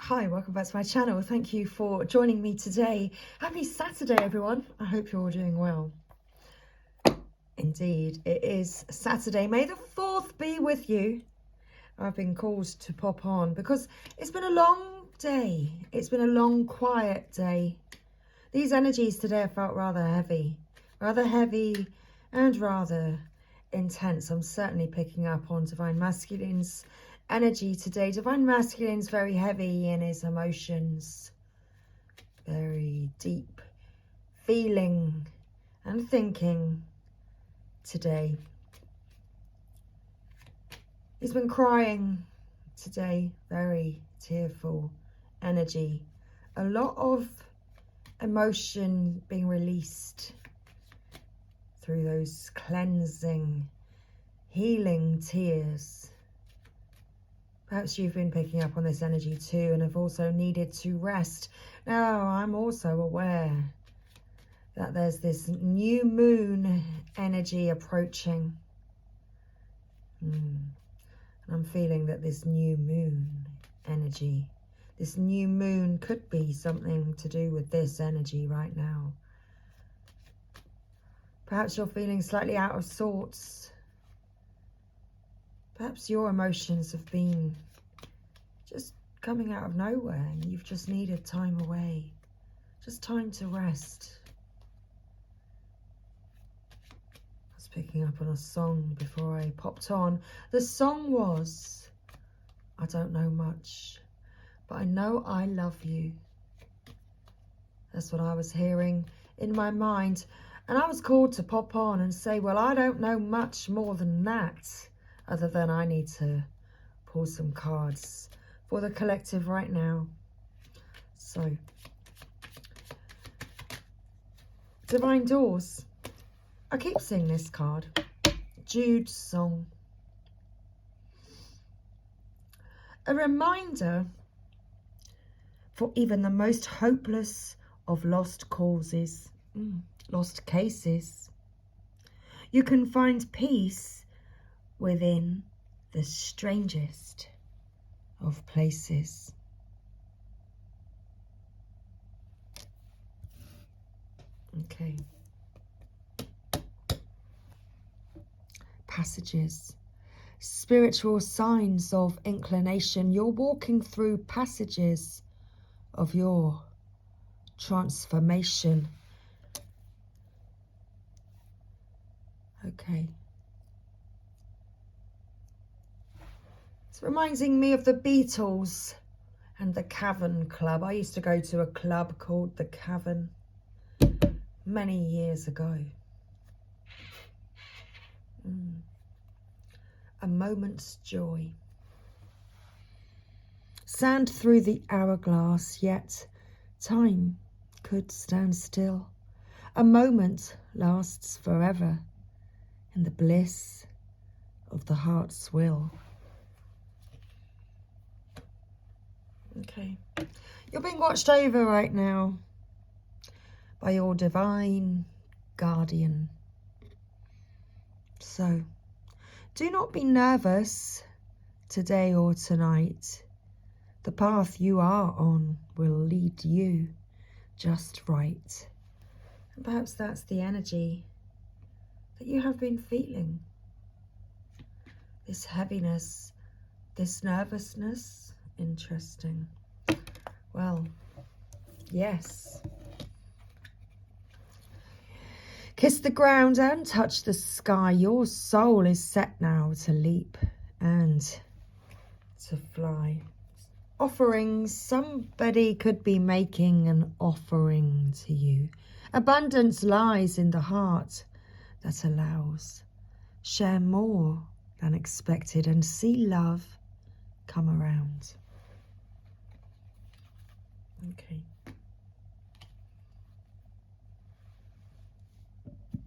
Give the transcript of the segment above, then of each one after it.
Hi, welcome back to my channel. Thank you for joining me today. Happy Saturday, everyone. I hope you're all doing well. Indeed, it is Saturday. May the 4th be with you. I've been called to pop on because it's been a long day. It's been a long, quiet day. These energies today have felt rather heavy and rather intense. I'm certainly picking up on Divine Masculine's energy today. Divine Masculine's very heavy in his emotions, very deep feeling and thinking today. He's been crying today, very tearful energy. A lot of emotion being released through those cleansing, healing tears. Perhaps you've been picking up on this energy too and have also needed to rest. Now, I'm also aware that there's this new moon energy approaching. And I'm feeling that this new moon energy, this new moon could be something to do with this energy right now. Perhaps you're feeling slightly out of sorts. Perhaps your emotions have been just coming out of nowhere and you've just needed time away, just time to rest. I was picking up on a song before I popped on. The song was, I don't know much, but I know I love you. That's what I was hearing in my mind. And I was called to pop on and say, well, I don't know much more than that, other than I need to pull some cards for the collective right now. So, Divine Doors. I keep seeing this card. Jude's Song. A reminder for even the most hopeless of lost causes, lost cases. You can find peace within the strangest of places. Okay. Passages. Spiritual signs of inclination. You're walking through passages of your transformation. Okay. It's reminding me of the Beatles and the Cavern Club. I used to go to a club called the Cavern many years ago. A moment's joy. Sand through the hourglass, yet time could stand still. A moment lasts forever in the bliss of the heart's will. Okay. You're being watched over right now by your divine guardian. So, do not be nervous today or tonight. The path you are on will lead you just right. And perhaps that's the energy that you have been feeling. This heaviness, this nervousness. Interesting. Well, yes. Kiss the ground and touch the sky. Your soul is set now to leap and to fly. Offerings. Somebody could be making an offering to you. Abundance lies in the heart that allows. Share more than expected and see love come around. Okay.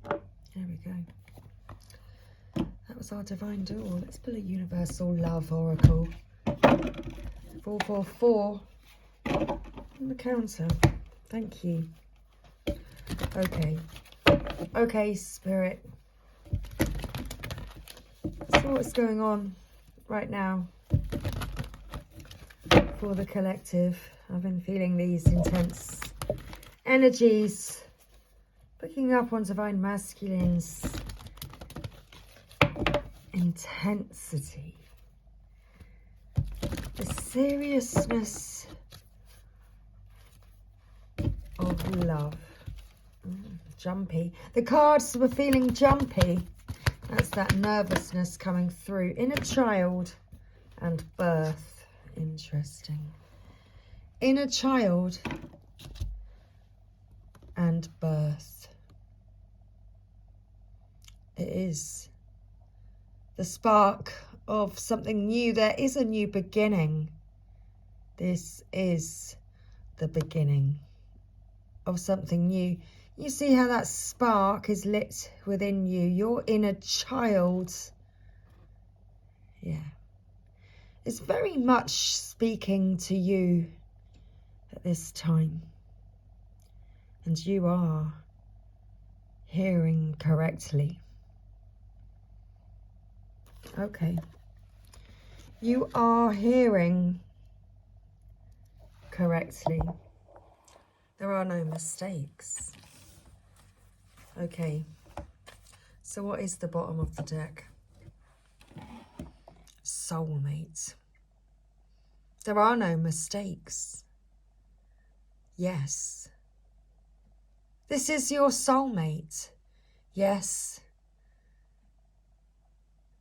There we go. That was our Divine Door. Let's pull a Universal Love Oracle. 444 on the counter. Thank you. Okay. Okay, Spirit. So what's going on right now for the collective. I've been feeling these intense energies, picking up on Divine Masculine's intensity, the seriousness of love. Jumpy. The cards were feeling jumpy. That's that nervousness coming through. Inner child and birth. Interesting. Inner child and birth. It is the spark of something new. There is a new beginning. This is the beginning of something new. You see how that spark is lit within you. Your inner child, yeah, is very much speaking to you at this time. And you are hearing correctly. Okay. You are hearing correctly. There are no mistakes. Okay, so what is the bottom of the deck? Soulmate. There are no mistakes. Yes. This is your soulmate. Yes.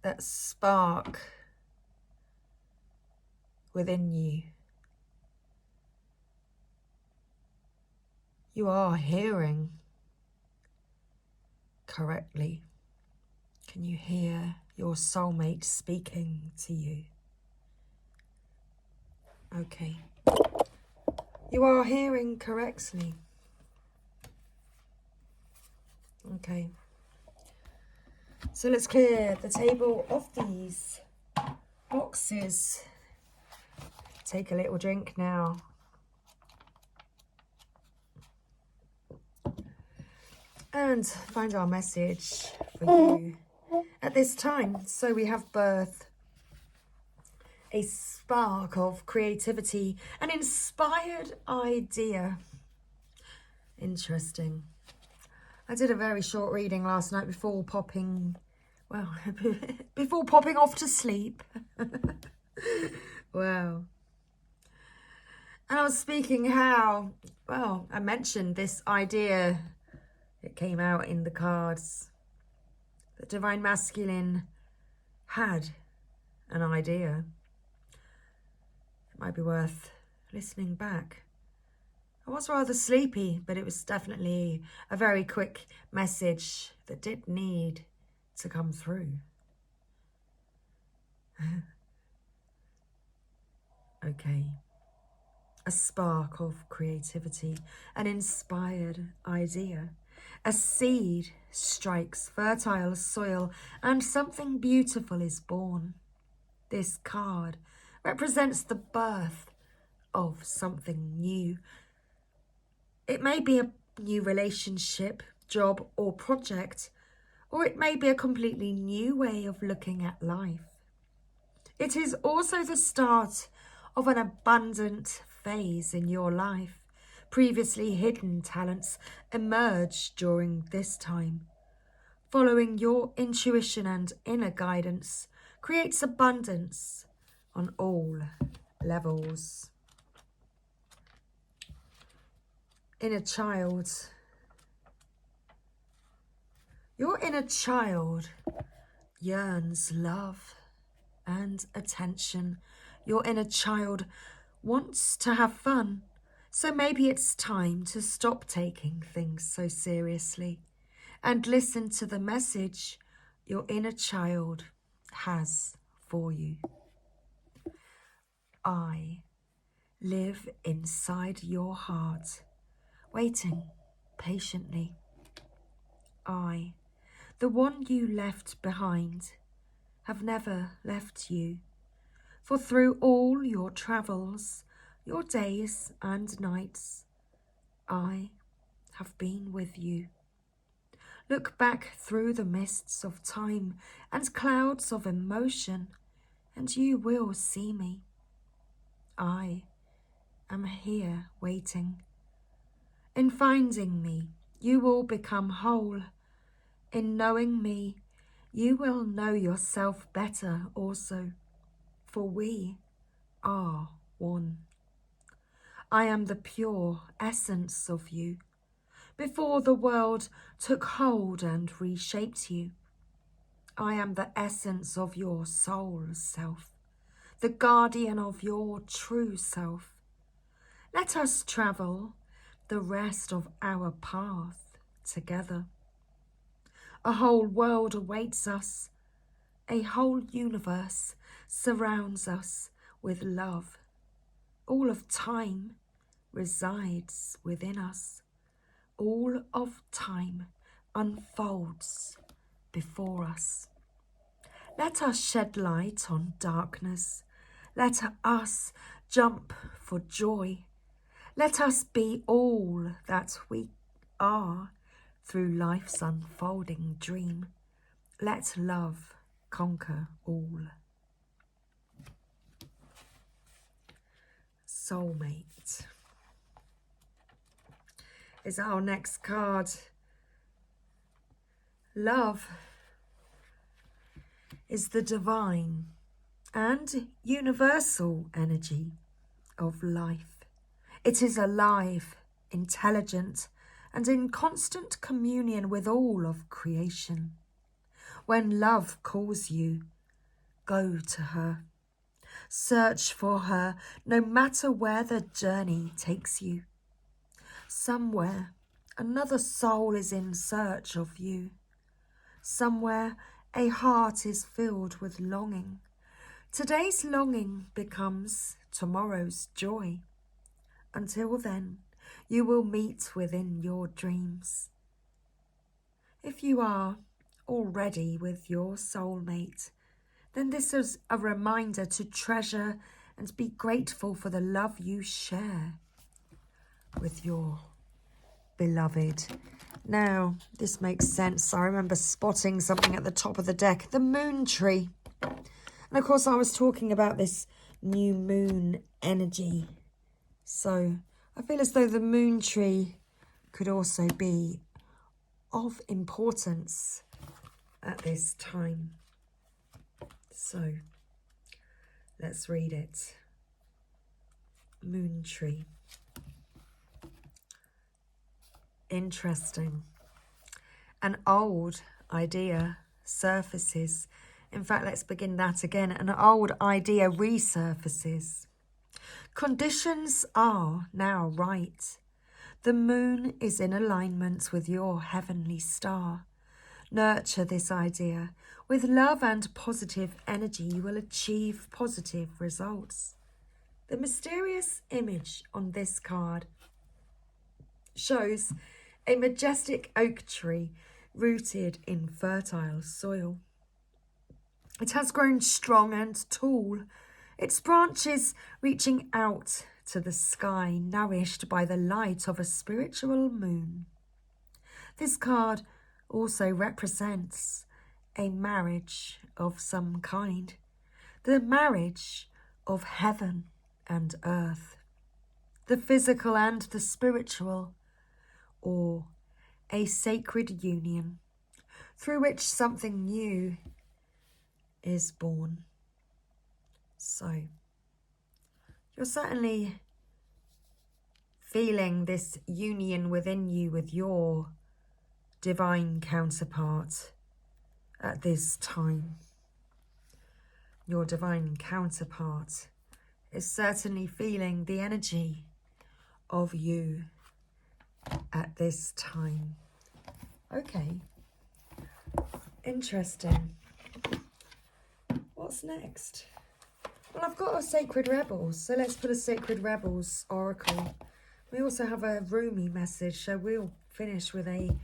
That spark within you. You are hearing correctly. Can you hear your soulmate speaking to you? Okay. You are hearing correctly. Okay. So let's clear the table of these boxes. Take a little drink now. And find our message for you at this time. So we have birth, a spark of creativity, an inspired idea. Interesting. I did a very short reading last night before popping, well, before popping off to sleep. Wow. And I was speaking how, well, I mentioned this idea. It came out in the cards. The Divine Masculine had an idea. It might be worth listening back. I was rather sleepy, but it was definitely a very quick message that did need to come through. Okay. A spark of creativity, an inspired idea. A seed strikes fertile soil and something beautiful is born. This card represents the birth of something new. It may be a new relationship, job, or project, or it may be a completely new way of looking at life. It is also the start of an abundant phase in your life. Previously hidden talents emerge during this time. Following your intuition and inner guidance creates abundance on all levels. Inner child. Your inner child yearns love and attention. Your inner child wants to have fun. So maybe it's time to stop taking things so seriously and listen to the message your inner child has for you. I live inside your heart, waiting patiently. I, the one you left behind, have never left you. For through all your travels, your days and nights, I have been with you. Look back through the mists of time and clouds of emotion, and you will see me. I am here waiting. In finding me, you will become whole. In knowing me, you will know yourself better also, for we are one. I am the pure essence of you. Before the world took hold and reshaped you, I am the essence of your soul self, the guardian of your true self. Let us travel the rest of our path together. A whole world awaits us. A whole universe surrounds us with love. All of time resides within us. All of time unfolds before us. Let us shed light on darkness. Let us jump for joy. Let us be all that we are through life's unfolding dream. Let love conquer all. Soulmate is our next card. Love is the divine and universal energy of life. It is alive, intelligent, and in constant communion with all of creation. When love calls you, go to her. Search for her, no matter where the journey takes you. Somewhere, another soul is in search of you. Somewhere, a heart is filled with longing. Today's longing becomes tomorrow's joy. Until then, you will meet within your dreams. If you are already with your soulmate, then this is a reminder to treasure and be grateful for the love you share with your beloved. Now, this makes sense. I remember spotting something at the top of the deck, the moon tree. And of course, I was talking about this new moon energy. So I feel as though the moon tree could also be of importance at this time. So let's read it. Moon tree. Interesting. An old idea surfaces. In fact, let's begin that again. An old idea resurfaces. Conditions are now right. The moon is in alignment with your heavenly star. Nurture this idea. With love and positive energy, you will achieve positive results. The mysterious image on this card shows a majestic oak tree rooted in fertile soil. It has grown strong and tall, its branches reaching out to the sky, nourished by the light of a spiritual moon. This card also represents a marriage of some kind, the marriage of heaven and earth, the physical and the spiritual, or a sacred union through which something new is born. So, you're certainly feeling this union within you with your divine counterpart at this time. Your divine counterpart is certainly feeling the energy of you at this time. Okay, interesting. What's next? Well, I've got a Sacred Rebels, so let's put a Sacred Rebels oracle. We also have a Rumi message, so we'll finish with a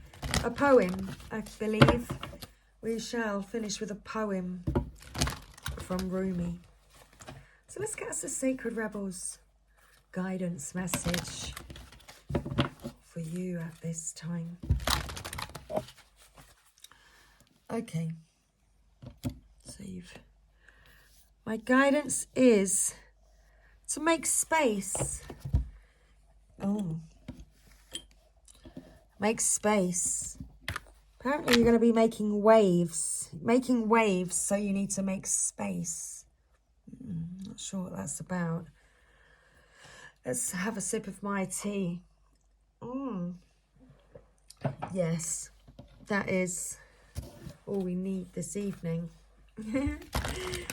poem. I believe we shall finish with a poem from Rumi. So let's get us a Sacred Rebels guidance message for you at this time. Okay, so my guidance is to make space Oh. Make space. Apparently you're going to be making waves. Making waves, so you need to make space. Not sure what that's about. Let's have a sip of my tea. Yes, that is all we need this evening.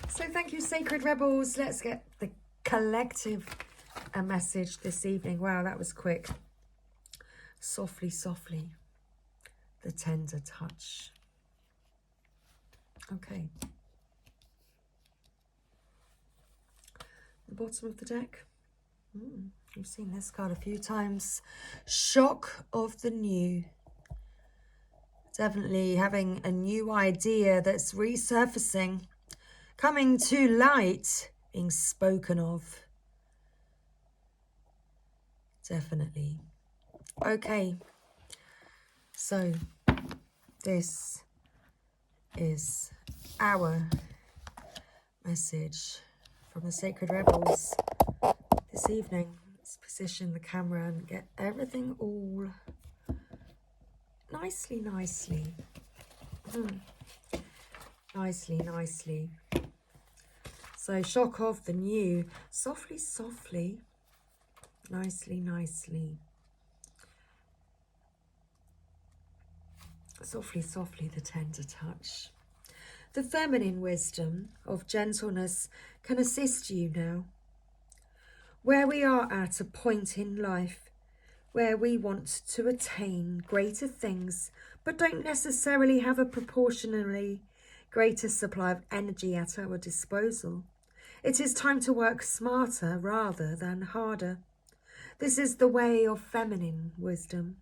So thank you, Sacred Rebels. Let's get the collective a message this evening. Wow, that was quick. Softly, softly, the tender touch. Okay. The bottom of the deck. You've seen this card a few times. Shock of the new. Definitely having a new idea that's resurfacing, coming to light, being spoken of. Definitely. Okay. So this is our message from the Sacred Rebels this evening. Let's position the camera and get everything all nicely. Nicely. So shock of the new. Softly. Nicely. Softly, the tender touch. The feminine wisdom of gentleness can assist you now. Where we are at a point in life where we want to attain greater things, but don't necessarily have a proportionally greater supply of energy at our disposal, it is time to work smarter rather than harder. This is the way of feminine wisdom.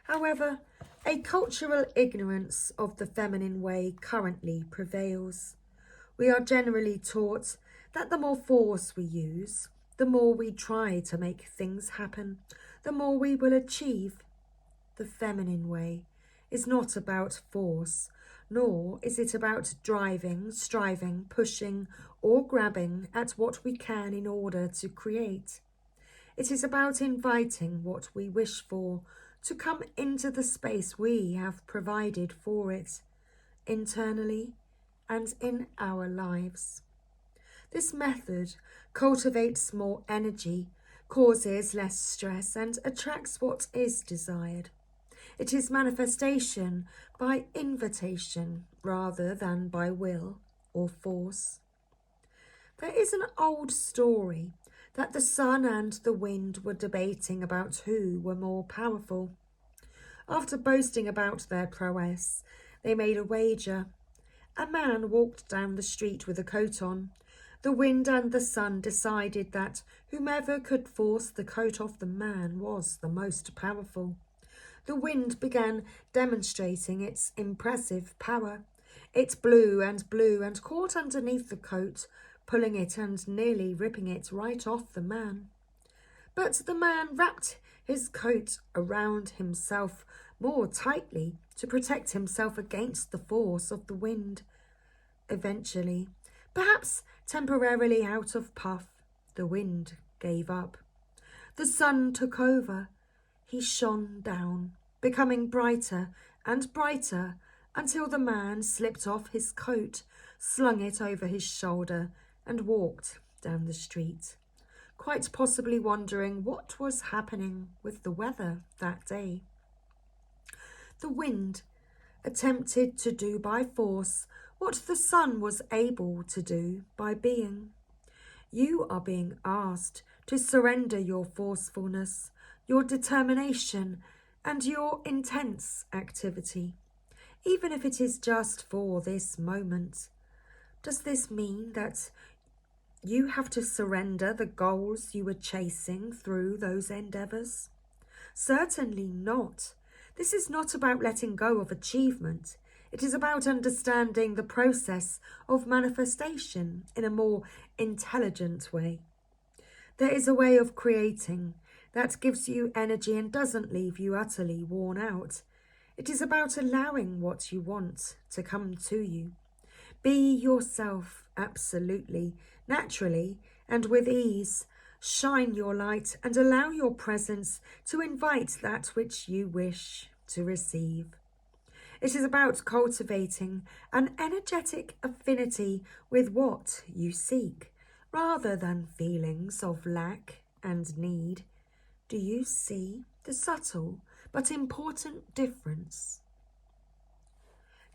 However, a cultural ignorance of the feminine way currently prevails. We are generally taught that the more force we use, the more we try to make things happen, the more we will achieve. The feminine way is not about force, nor is it about driving, striving, pushing, or grabbing at what we can in order to create. It is about inviting what we wish for to come into the space we have provided for it, internally and in our lives. This method cultivates more energy, causes less stress, and attracts what is desired. It is manifestation by invitation rather than by will or force. There is an old story that the sun and the wind were debating about who were more powerful. After boasting about their prowess, they made a wager. A man walked down the street with a coat on. The wind and the sun decided that whomever could force the coat off the man was the most powerful. The wind began demonstrating its impressive power. It blew and caught underneath the coat, pulling it and nearly ripping it right off the man. But the man wrapped his coat around himself more tightly to protect himself against the force of the wind. Eventually, perhaps temporarily out of puff, the wind gave up. The sun took over. He shone down, becoming brighter and brighter until the man slipped off his coat, slung it over his shoulder, and walked down the street, quite possibly wondering what was happening with the weather that day. The wind attempted to do by force what the sun was able to do by being. You are being asked to surrender your forcefulness, your determination, and your intense activity, even if it is just for this moment. Does this mean that you have to surrender the goals you were chasing through those endeavours? Certainly not. This is not about letting go of achievement. It is about understanding the process of manifestation in a more intelligent way. There is a way of creating that gives you energy and doesn't leave you utterly worn out. It is about allowing what you want to come to you. Be yourself, absolutely, naturally, and with ease. Shine your light and allow your presence to invite that which you wish to receive. It is about cultivating an energetic affinity with what you seek, rather than feelings of lack and need. Do you see the subtle but important difference?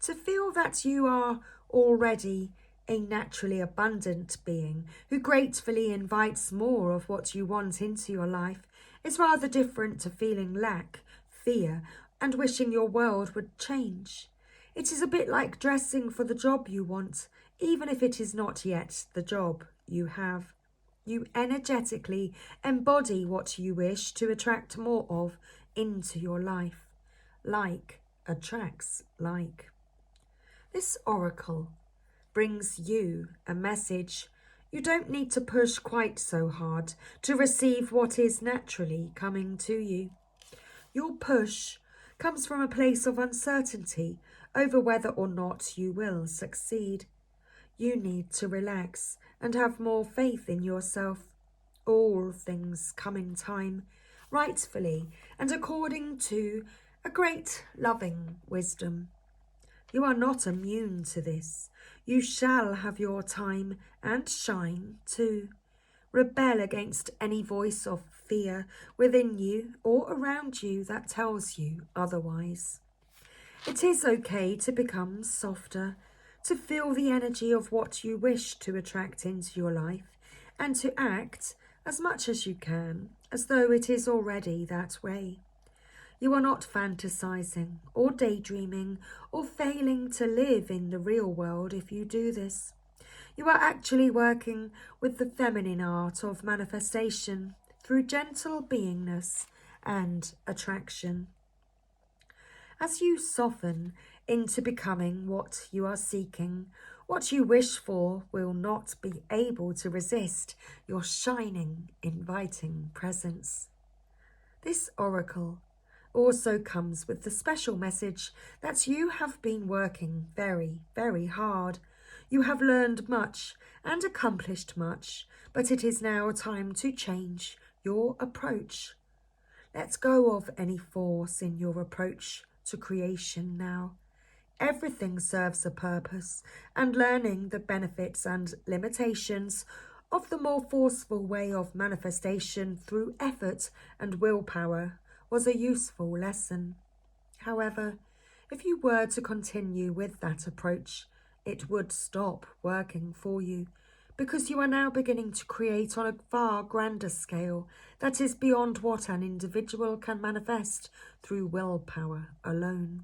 To feel that you are already a naturally abundant being who gratefully invites more of what you want into your life is rather different to feeling lack, fear, and wishing your world would change. It is a bit like dressing for the job you want, even if it is not yet the job you have. You energetically embody what you wish to attract more of into your life. Like attracts like. This oracle brings you a message. You don't need to push quite so hard to receive what is naturally coming to you. Your push comes from a place of uncertainty over whether or not you will succeed. You need to relax and have more faith in yourself. All things come in time, rightfully and according to a great loving wisdom. You are not immune to this. You shall have your time and shine too. Rebel against any voice of fear within you or around you that tells you otherwise. It is okay to become softer, to feel the energy of what you wish to attract into your life, and to act as much as you can as though it is already that way. You are not fantasizing or daydreaming or failing to live in the real world if you do this. You are actually working with the feminine art of manifestation through gentle beingness and attraction. As you soften into becoming what you are seeking, what you wish for will not be able to resist your shining, inviting presence. This oracle also comes with the special message that you have been working very, very hard. You have learned much and accomplished much, but it is now time to change your approach. Let go of any force in your approach to creation now. Everything serves a purpose, and learning the benefits and limitations of the more forceful way of manifestation through effort and willpower was a useful lesson. However, if you were to continue with that approach, it would stop working for you, because you are now beginning to create on a far grander scale that is beyond what an individual can manifest through willpower alone.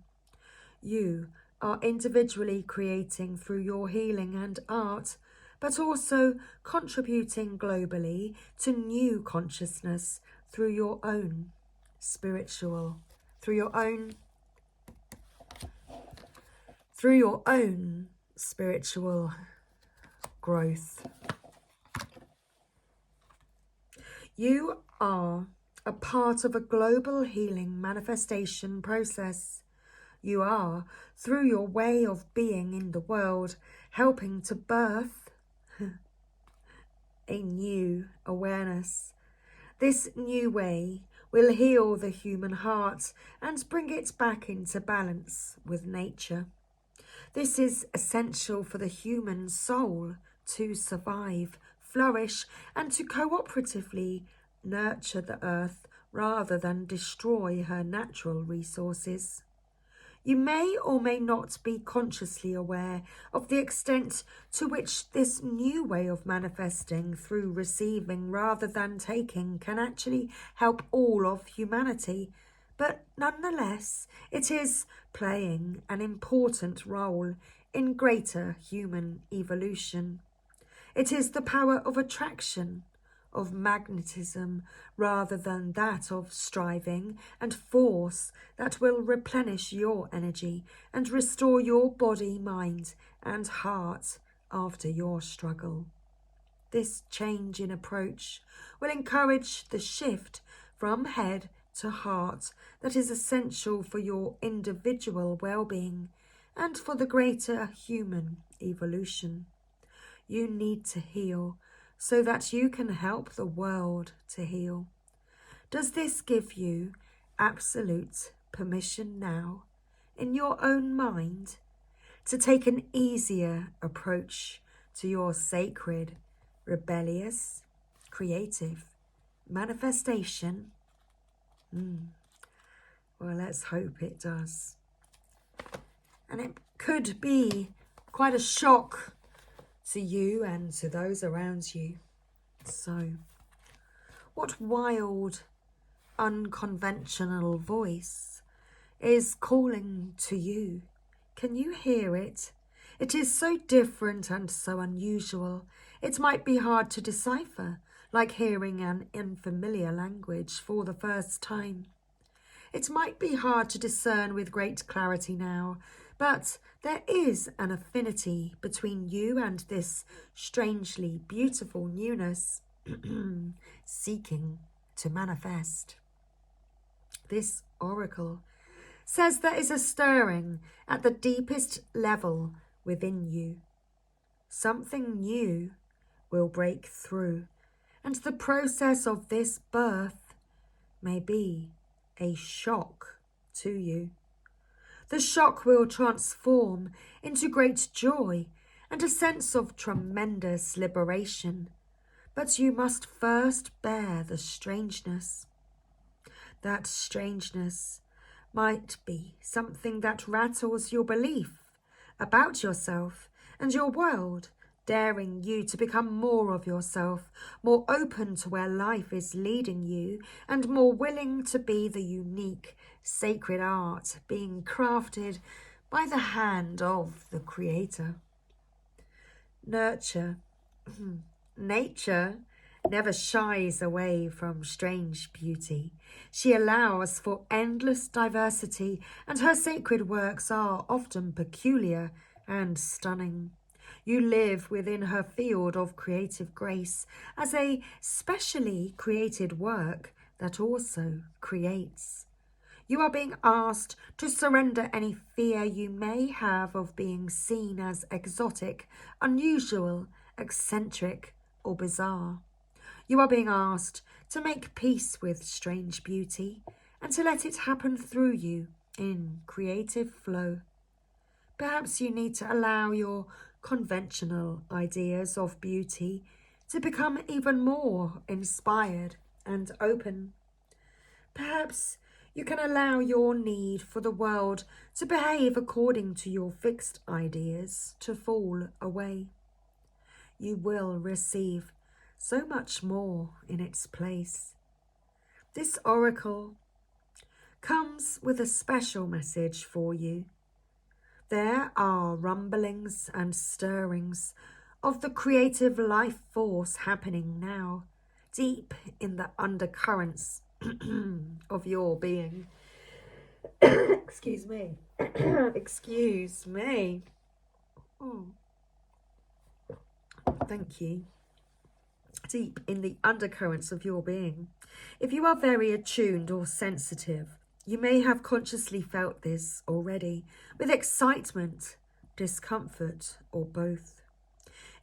You are individually creating through your healing and art, but also contributing globally to new consciousness through your own spiritual, through your own spiritual growth. You are a part of a global healing manifestation process. You are, through your way of being in the world, helping to birth a new awareness. This new way will heal the human heart and bring it back into balance with nature. This is essential for the human soul to survive, flourish, and to cooperatively nurture the earth rather than destroy her natural resources. You may or may not be consciously aware of the extent to which this new way of manifesting through receiving rather than taking can actually help all of humanity, but nonetheless it is playing an important role in greater human evolution. It is the power of attraction, of magnetism, rather than that of striving and force that will replenish your energy and restore your body, mind, and heart after your struggle. This change in approach will encourage the shift from head to heart that is essential for your individual well-being and for the greater human evolution. You need to heal so that you can help the world to heal? Does this give you absolute permission now, in your own mind, to take an easier approach to your sacred, rebellious, creative manifestation? Well, let's hope it does. And it could be quite a shock to you and to those around you. So, what wild, unconventional voice is calling to you? Can you hear it? It is so different and so unusual. It might be hard to decipher, like hearing an unfamiliar language for the first time. It might be hard to discern with great clarity now, but there is an affinity between you and this strangely beautiful newness seeking to manifest. This oracle says there is a stirring at the deepest level within you. Something new will break through, and the process of this birth may be a shock to you. The shock will transform into great joy and a sense of tremendous liberation, but you must first bear the strangeness. That strangeness might be something that rattles your belief about yourself and your world, daring you to become more of yourself, more open to where life is leading you, and more willing to be the unique, sacred art being crafted by the hand of the Creator. Nature never shies away from strange beauty. She allows for endless diversity, and her sacred works are often peculiar and stunning. You live within her field of creative grace as a specially created work that also creates. You are being asked to surrender any fear you may have of being seen as exotic, unusual, eccentric, or bizarre. You are being asked to make peace with strange beauty and to let it happen through you in creative flow. Perhaps you need to allow your conventional ideas of beauty to become even more inspired and open. Perhaps you can allow your need for the world to behave according to your fixed ideas to fall away. You will receive so much more in its place. This oracle comes with a special message for you. There are rumblings and stirrings of the creative life force happening now, deep in the undercurrents of your being. Excuse me. Excuse me. Oh. Thank you. Deep in the undercurrents of your being. If you are very attuned or sensitive, you may have consciously felt this already, with excitement, discomfort, or both.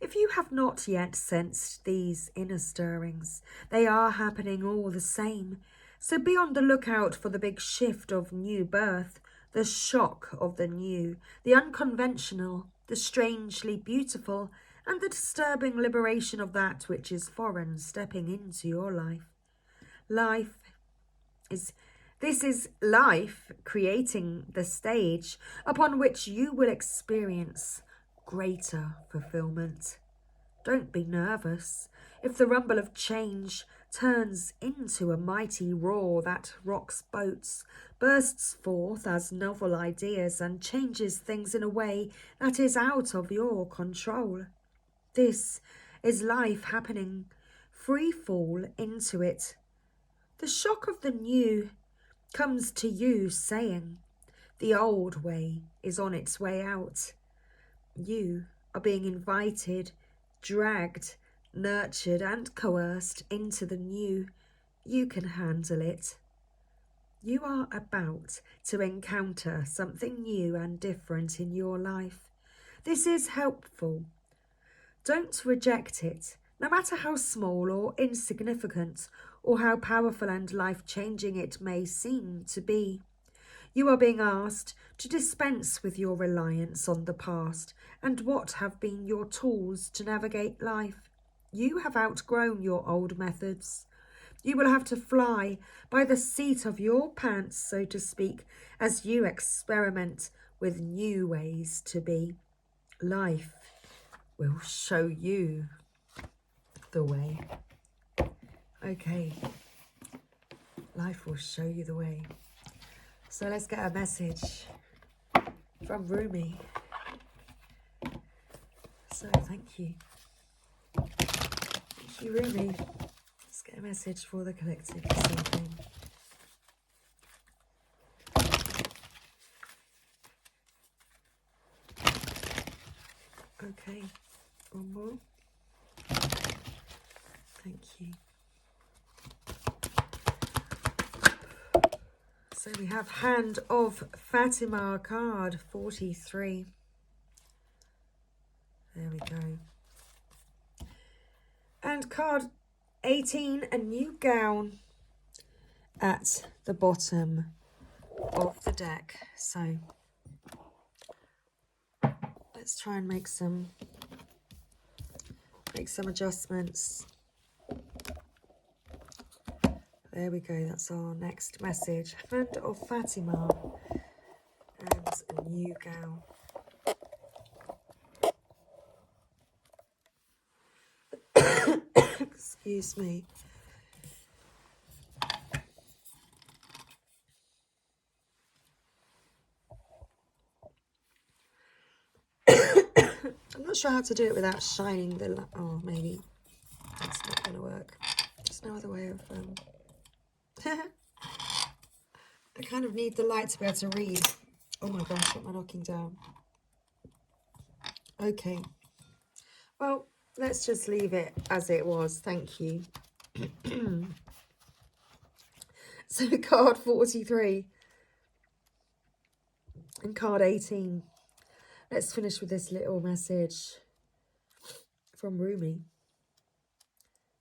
If you have not yet sensed these inner stirrings, they are happening all the same. So be on the lookout for the big shift of new birth, the shock of the new, the unconventional, the strangely beautiful, and the disturbing liberation of that which is foreign stepping into your life. This is life creating the stage upon which you will experience greater fulfillment. Don't be nervous if the rumble of change turns into a mighty roar that rocks boats, bursts forth as novel ideas, and changes things in a way that is out of your control. This is life happening. Free fall into it. The shock of the new comes to you saying, the old way is on its way out. You are being invited, dragged, nurtured and coerced into the new. You can handle it. You are about to encounter something new and different in your life. This is helpful. Don't reject it. No matter how small or insignificant, or how powerful and life-changing it may seem to be, you are being asked to dispense with your reliance on the past and what have been your tools to navigate life. You have outgrown your old methods. You will have to fly by the seat of your pants, so to speak, as you experiment with new ways to be. Life will show you the way. Okay, life will show you the way. So let's get a message from Rumi. So thank you. Thank you, Rumi. Let's get a message for the collective this evening. Okay, one more. Thank you. So we have Hand of Fatima, card 43. There we go. And card 18, a new gown at the bottom of the deck. So let's try and make some adjustments. There we go, that's our next message. Hand of Fatima and a new gown. Excuse me. I'm not sure how to do it without shining the light. Oh, maybe that's not going to work. There's no other way of... I kind of need the light to be able to read. Oh my gosh, what am I knocking down? Okay. Well, let's just leave it as it was. Thank you. So card 43 and card 18. Let's finish with this little message from Rumi.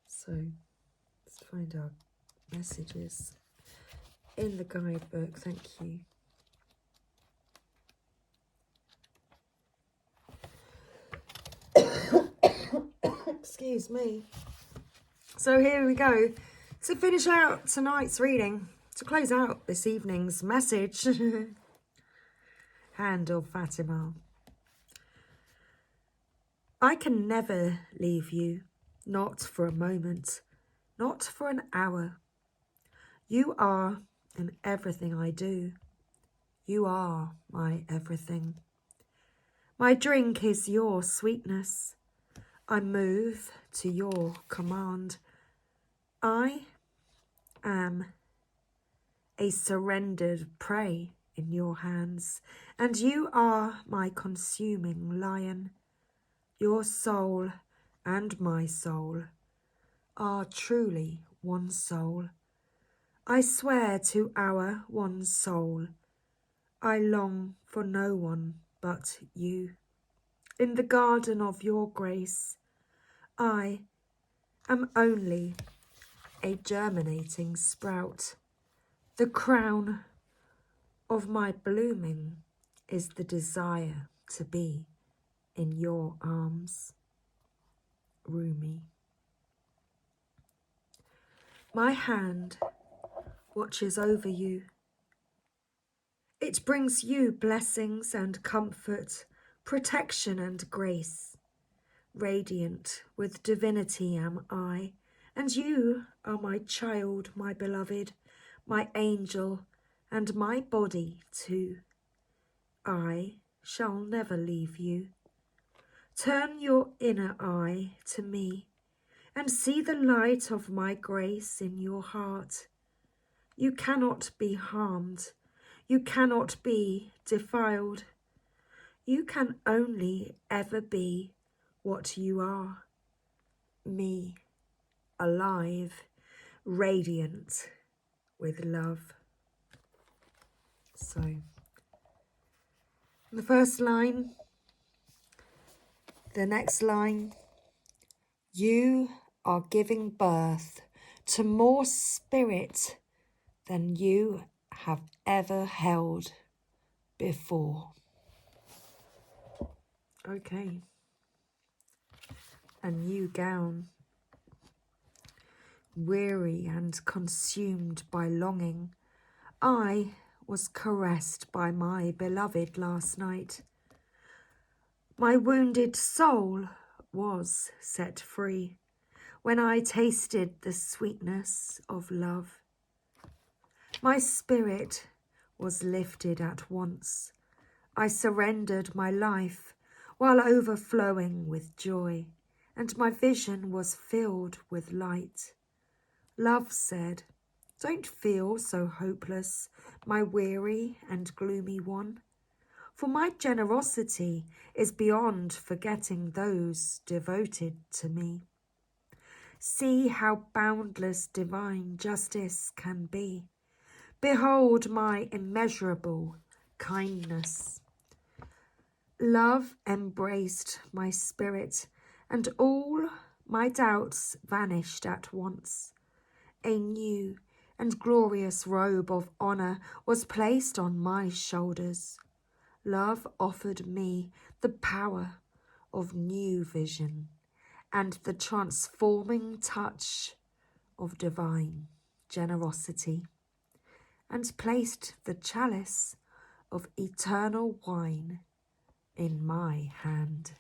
So let's find our messages in the guidebook. Thank you. Excuse me. So here we go. To finish out tonight's reading, to close out this evening's message. Hand of Fatima. I can never leave you, not for a moment, not for an hour. You are in everything I do. You are my everything. My drink is your sweetness. I move to your command. I am a surrendered prey in your hands, and you are my consuming lion. Your soul and my soul are truly one soul. I swear to our one soul, I long for no one but you. In the garden of your grace, I am only a germinating sprout. The crown of my blooming is the desire to be in your arms. Rumi. My hand watches over you. It brings you blessings and comfort, protection and grace. Radiant with divinity am I, and you are my child, my beloved, my angel, and my body too. I shall never leave you. Turn your inner eye to me and see the light of my grace in your heart. You cannot be harmed. You cannot be defiled. You can only ever be what you are. Me, alive, radiant with love. So, the first line, the next line, You are giving birth to more spirit than you have ever held before. Okay. A new gown. Weary and consumed by longing, I was caressed by my beloved last night. My wounded soul was set free when I tasted the sweetness of love. My spirit was lifted at once. I surrendered my life while overflowing with joy, and my vision was filled with light. Love said, "Don't feel so hopeless, my weary and gloomy one, for my generosity is beyond forgetting those devoted to me. See how boundless divine justice can be. Behold my immeasurable kindness." Love embraced my spirit, and all my doubts vanished at once. A new and glorious robe of honour was placed on my shoulders. Love offered me the power of new vision and the transforming touch of divine generosity, and placed the chalice of eternal wine in my hand.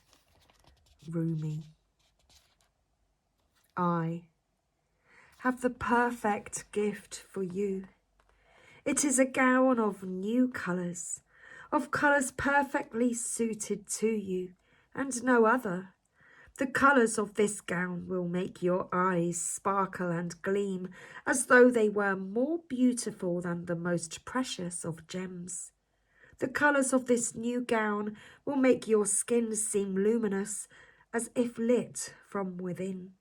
Rumi. I have the perfect gift for you. It is a gown of new colours, of colours perfectly suited to you, and no other. The colours of this gown will make your eyes sparkle and gleam as though they were more beautiful than the most precious of gems. The colours of this new gown will make your skin seem luminous as if lit from within.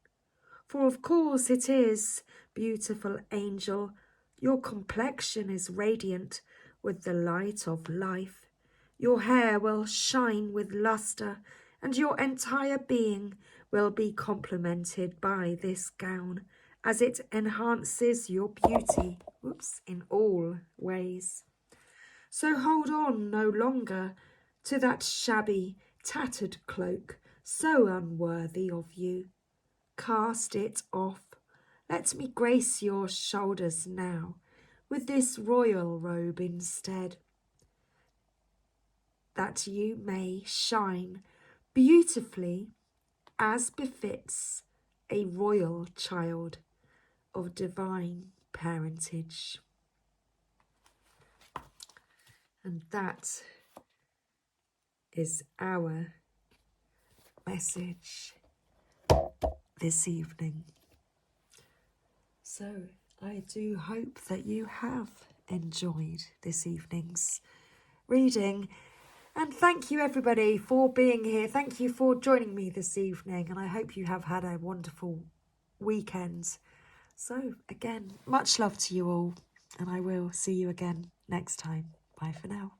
For of course it is, beautiful angel, your complexion is radiant with the light of life. Your hair will shine with lustre, and your entire being will be complemented by this gown, as it enhances your beauty, in all ways. So hold on no longer to that shabby, tattered cloak, so unworthy of you. Cast it off. Let me grace your shoulders now with this royal robe instead, that you may shine beautifully as befits a royal child of divine parentage. And that is our message this evening. So I do hope that you have enjoyed this evening's reading, and thank you everybody for being here. Thank you for joining me this evening, and I hope you have had a wonderful weekend. So again, much love to you all, and I will see you again next time. Bye for now.